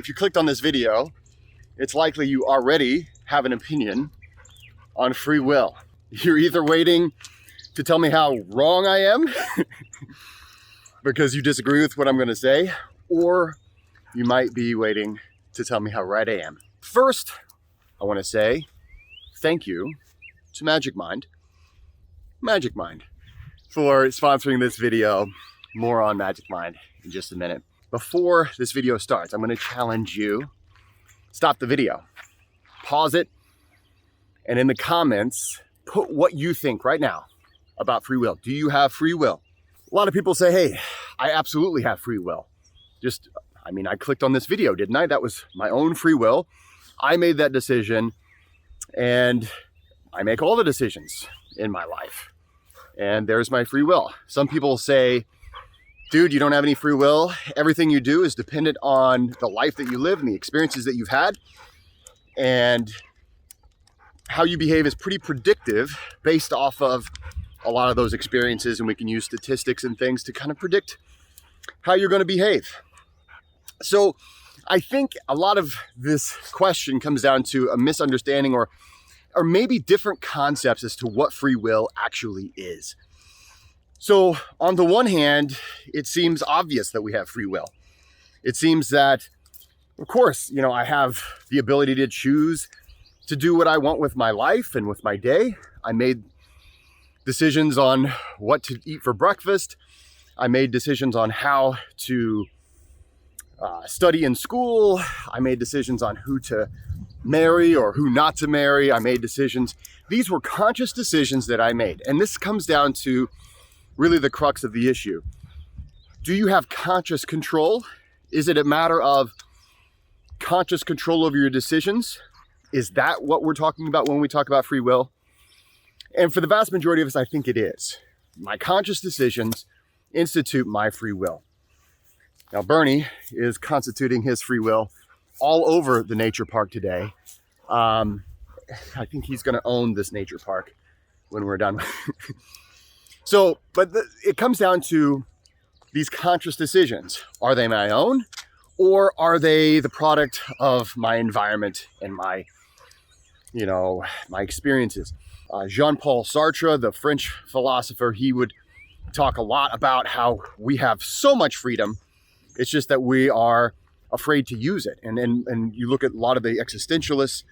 if you clicked on this video, it's likely you already have an opinion on free will. You're either waiting to tell me how wrong I am because you disagree with what I'm going to say, or you might be waiting to tell me how right I am. First, I want to say thank you to Magic Mind for sponsoring this video. More on Magic Mind in just a minute. Before this video starts, I'm going to challenge you. Stop the video, pause it, and in the comments, put what you think right now about free will. Do you have free will? A lot of people say, hey, I absolutely have free will. I clicked on this video, didn't I? That was my own free will. I made that decision, and I make all the decisions in my life. And there's my free will. Some people say, dude, you don't have any free will. Everything you do is dependent on the life that you live and the experiences that you've had. And how you behave is pretty predictive based off of a lot of those experiences. And we can use statistics and things to kind of predict how you're going to behave. So I think a lot of this question comes down to a misunderstanding or maybe different concepts as to what free will actually is. So on the one hand, it seems obvious that we have free will. It seems that, of course, I have the ability to choose to do what I want with my life and with my day. I made decisions on what to eat for breakfast. I made decisions on how to study in school. I made decisions on who to marry or who not to marry. I made decisions. These were conscious decisions that I made. And this comes down to really the crux of the issue. Do you have conscious control? Is it a matter of conscious control over your decisions? Is that what we're talking about when we talk about free will? And for the vast majority of us, I think it is. My conscious decisions institute my free will. Now, Bernie is constituting his free will all over the nature park today. I think he's going to own this nature park when we're done. It comes down to these conscious decisions. Are they my own, or are they the product of my environment and my experiences? Jean-Paul Sartre, the French philosopher, he would talk a lot about how we have so much freedom. It's just that we are afraid to use it. And you look at a lot of the existentialists,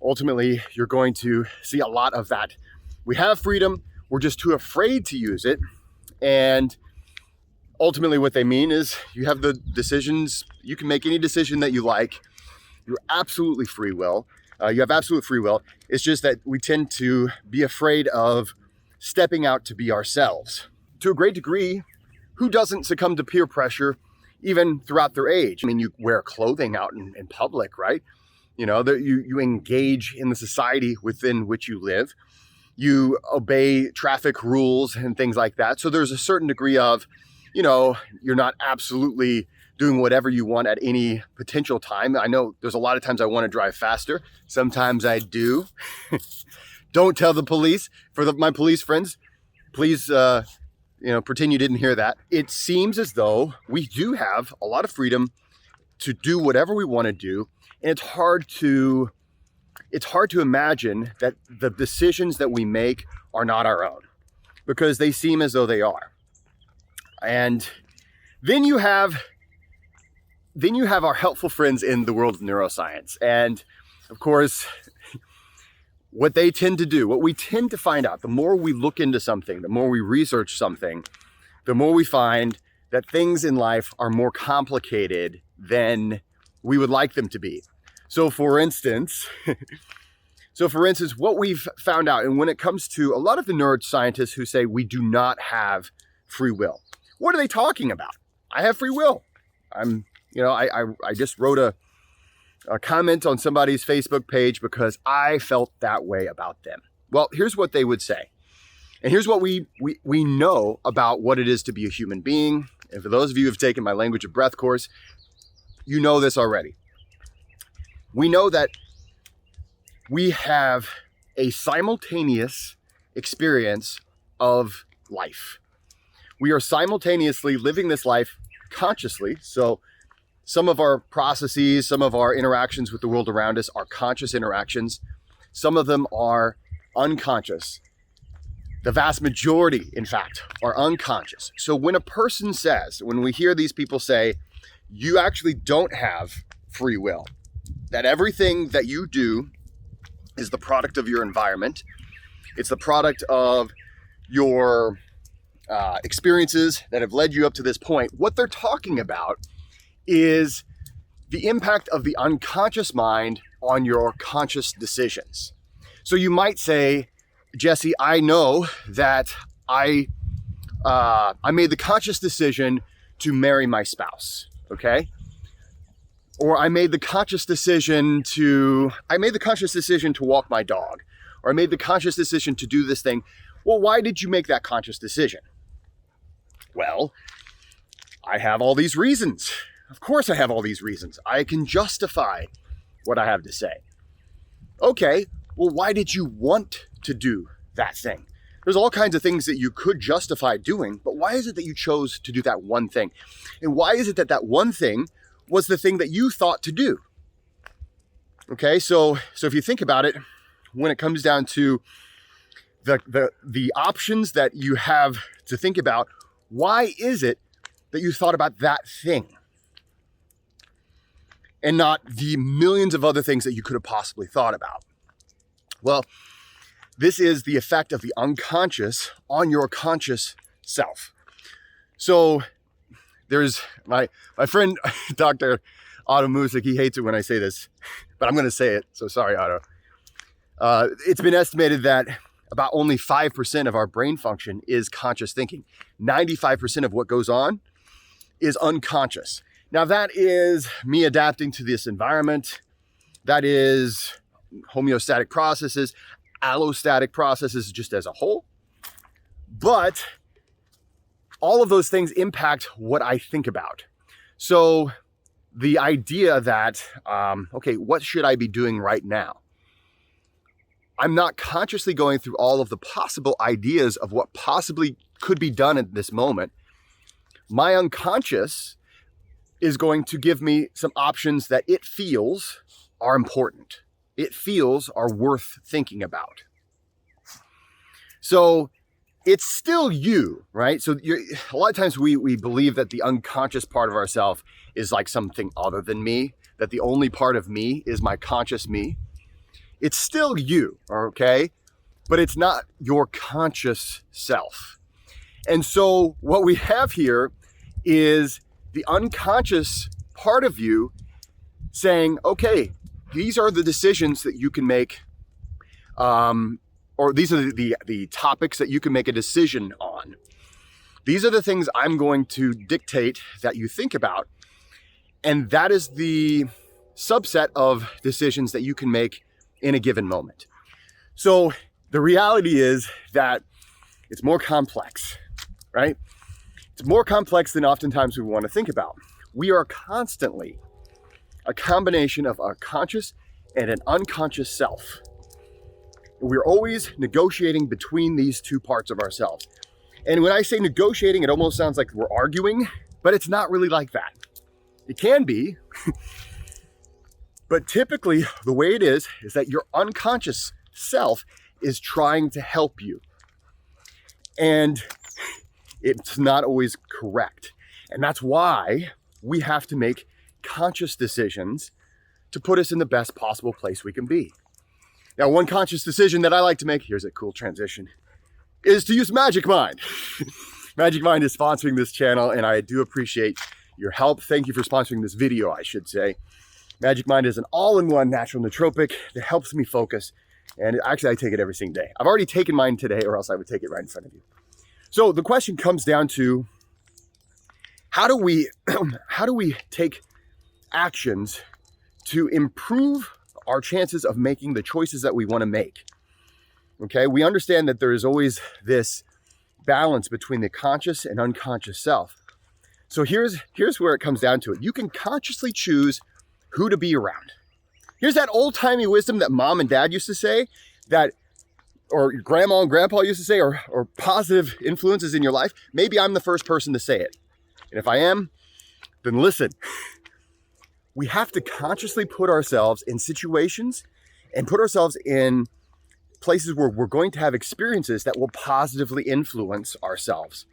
ultimately, you're going to see a lot of that. We have freedom, we're just too afraid to use it. And ultimately what they mean is you have the decisions, you can make any decision that you like. You're absolutely free will. You have absolute free will. It's just that we tend to be afraid of stepping out to be ourselves. To a great degree, who doesn't succumb to peer pressure even throughout their age? You wear clothing out in public, right? You engage in the society within which you live. You obey traffic rules and things like that. So there's a certain degree of, you're not absolutely doing whatever you want at any potential time. I know there's a lot of times I want to drive faster. Sometimes I do. Don't tell the police. For my police friends, please, pretend you didn't hear that. It seems as though we do have a lot of freedom to do whatever we want to do. And it's hard to imagine that the decisions that we make are not our own, because they seem as though they are. And then you have our helpful friends in the world of neuroscience. And of course, what they tend to do, what we tend to find out, the more we look into something, the more we research something, the more we find that things in life are more complicated than we would like them to be. So for instance, what we've found out, and when it comes to a lot of the neuroscientists who say we do not have free will, what are they talking about? I have free will. I just wrote a comment on somebody's Facebook page because I felt that way about them. Well, here's what they would say. And here's what we know about what it is to be a human being. And for those of you who have taken my Language of Breath course, you know this already. We know that we have a simultaneous experience of life. We are simultaneously living this life consciously. So Some of our processes, some of our interactions with the world around us are conscious interactions. Some of them are unconscious. The vast majority, in fact, are unconscious. So when a person says, when we hear these people say, you actually don't have free will, that everything that you do is the product of your environment, it's the product of your experiences that have led you up to this point, what they're talking about is the impact of the unconscious mind on your conscious decisions. So you might say, Jesse, I know that I made the conscious decision to marry my spouse, okay? Or I made the conscious decision to walk my dog, or I made the conscious decision to do this thing. Well, why did you make that conscious decision? Well, I have all these reasons. Of course I have all these reasons. I can justify what I have to say. Okay, well, why did you want to do that thing? There's all kinds of things that you could justify doing, but why is it that you chose to do that one thing? And why is it that that one thing was the thing that you thought to do? Okay, so if you think about it, when it comes down to the options that you have to think about, why is it that you thought about that thing and not the millions of other things that you could have possibly thought about? Well, this is the effect of the unconscious on your conscious self. So there's my friend, Dr. Otto Music, he hates it when I say this, but I'm going to say it. So sorry, Otto. It's been estimated that about only 5% of our brain function is conscious thinking. 95% of what goes on is unconscious. Now that is me adapting to this environment. That is homeostatic processes, allostatic processes just as a whole. But all of those things impact what I think about. So the idea that, okay, what should I be doing right now? I'm not consciously going through all of the possible ideas of what possibly could be done at this moment. My unconscious is going to give me some options that it feels are important. It feels are worth thinking about. So it's still you, right? So a lot of times we believe that the unconscious part of ourselves is like something other than me, that the only part of me is my conscious me. It's still you, okay? But it's not your conscious self. And so what we have here is the unconscious part of you saying, okay, these are the decisions that you can make, or these are the topics that you can make a decision on. These are the things I'm going to dictate that you think about. And that is the subset of decisions that you can make in a given moment. So the reality is that it's more complex, right? It's more complex than oftentimes we want to think about. We are constantly a combination of a conscious and an unconscious self. We're always negotiating between these two parts of ourselves. And when I say negotiating, it almost sounds like we're arguing, but it's not really like that. It can be, but typically the way it is that your unconscious self is trying to help you. And it's not always correct. And that's why we have to make conscious decisions to put us in the best possible place we can be. Now, one conscious decision that I like to make, here's a cool transition, is to use Magic Mind. Magic Mind is sponsoring this channel, and I do appreciate your help. Thank you for sponsoring this video, I should say. Magic Mind is an all-in-one natural nootropic that helps me focus, and actually I take it every single day. I've already taken mine today, or else I would take it right in front of you. So the question comes down to, how do we take actions to improve our chances of making the choices that we want to make? Okay, we understand that there is always this balance between the conscious and unconscious self. So here's where it comes down to it. You can consciously choose who to be around. Here's that old-timey wisdom that mom and dad used to say, that, or your grandma and grandpa used to say, or positive influences in your life. Maybe I'm the first person to say it. And if I am, then listen. we have to consciously put ourselves in situations and put ourselves in places where we're going to have experiences that will positively influence ourselves.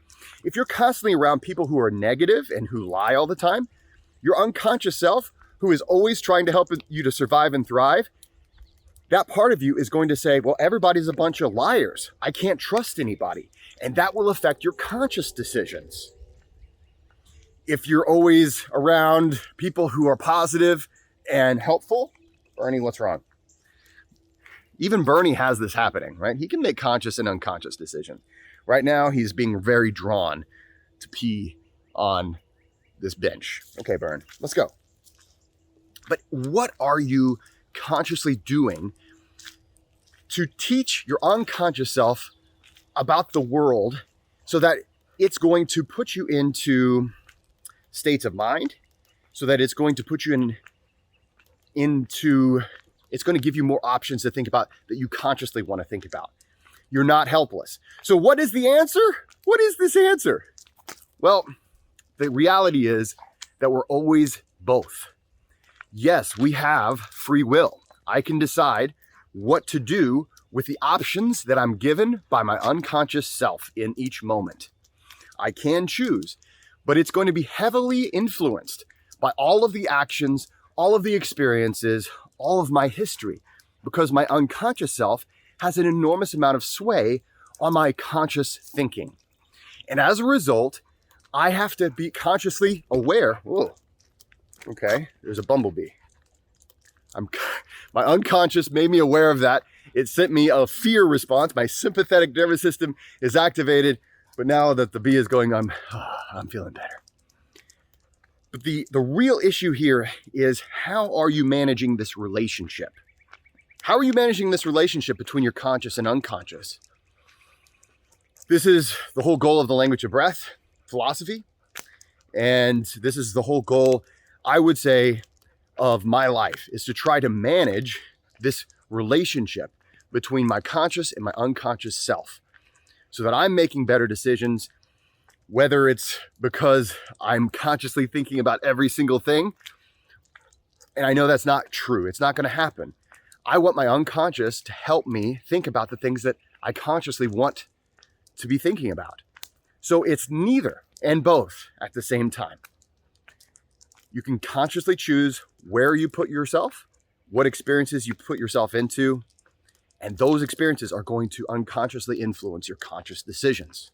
If you're constantly around people who are negative and who lie all the time, your unconscious self, who is always trying to help you to survive and thrive, that part of you is going to say, well, everybody's a bunch of liars. I can't trust anybody. And that will affect your conscious decisions. If you're always around people who are positive and helpful, Bernie, what's wrong? Even Bernie has this happening, right? He can make conscious and unconscious decisions. Right now, he's being very drawn to pee on this bench. Okay, Bern, let's go. But what are you consciously doing to teach your unconscious self about the world so that it's going to put you into states of mind, so that it's going to put you it's going to give you more options to think about that you consciously want to think about. You're not helpless. So what is the answer? What is this answer? Well, the reality is that we're always both. Yes, we have free will. I can decide what to do with the options that I'm given by my unconscious self in each moment. I can choose, but it's going to be heavily influenced by all of the actions, all of the experiences, all of my history, because my unconscious self has an enormous amount of sway on my conscious thinking. And as a result, I have to be consciously aware. Whoa, okay, there's a bumblebee. My unconscious made me aware of that. It sent me a fear response. My sympathetic nervous system is activated, but now that the bee is going, I'm feeling better. But the real issue here is, how are you managing this relationship? How are you managing this relationship between your conscious and unconscious? This is the whole goal of the language of breath philosophy. And this is the whole goal, I would say, of my life, is to try to manage this relationship between my conscious and my unconscious self so that I'm making better decisions, whether it's because I'm consciously thinking about every single thing. And I know that's not true. It's not going to happen. I want my unconscious to help me think about the things that I consciously want to be thinking about. So it's neither and both at the same time. You can consciously choose where you put yourself, what experiences you put yourself into, and those experiences are going to unconsciously influence your conscious decisions.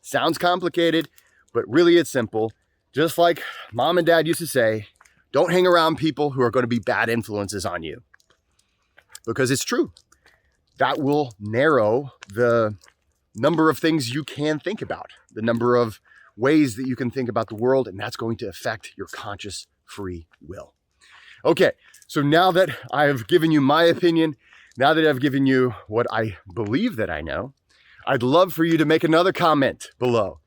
Sounds complicated, but really it's simple. Just like mom and dad used to say, don't hang around people who are going to be bad influences on you. Because it's true. That will narrow the number of things you can think about, the number of ways that you can think about the world, and that's going to affect your conscious free will. Okay, so now that I've given you my opinion, now that I've given you what I believe that I know, I'd love for you to make another comment below.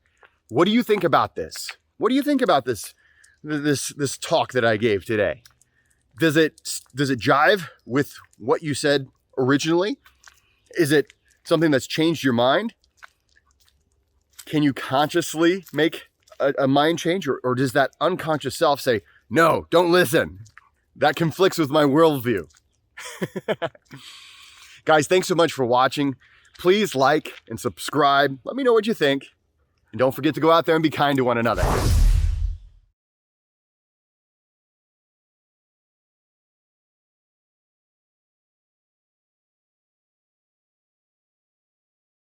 What do you think about this? What do you think about this talk that I gave today? Does it jive with what you said originally? Is it something that's changed your mind? Can you consciously make a mind change, or does that unconscious self say, no, don't listen? That conflicts with my worldview. Guys, thanks so much for watching. Please like and subscribe. Let me know what you think. And don't forget to go out there and be kind to one another.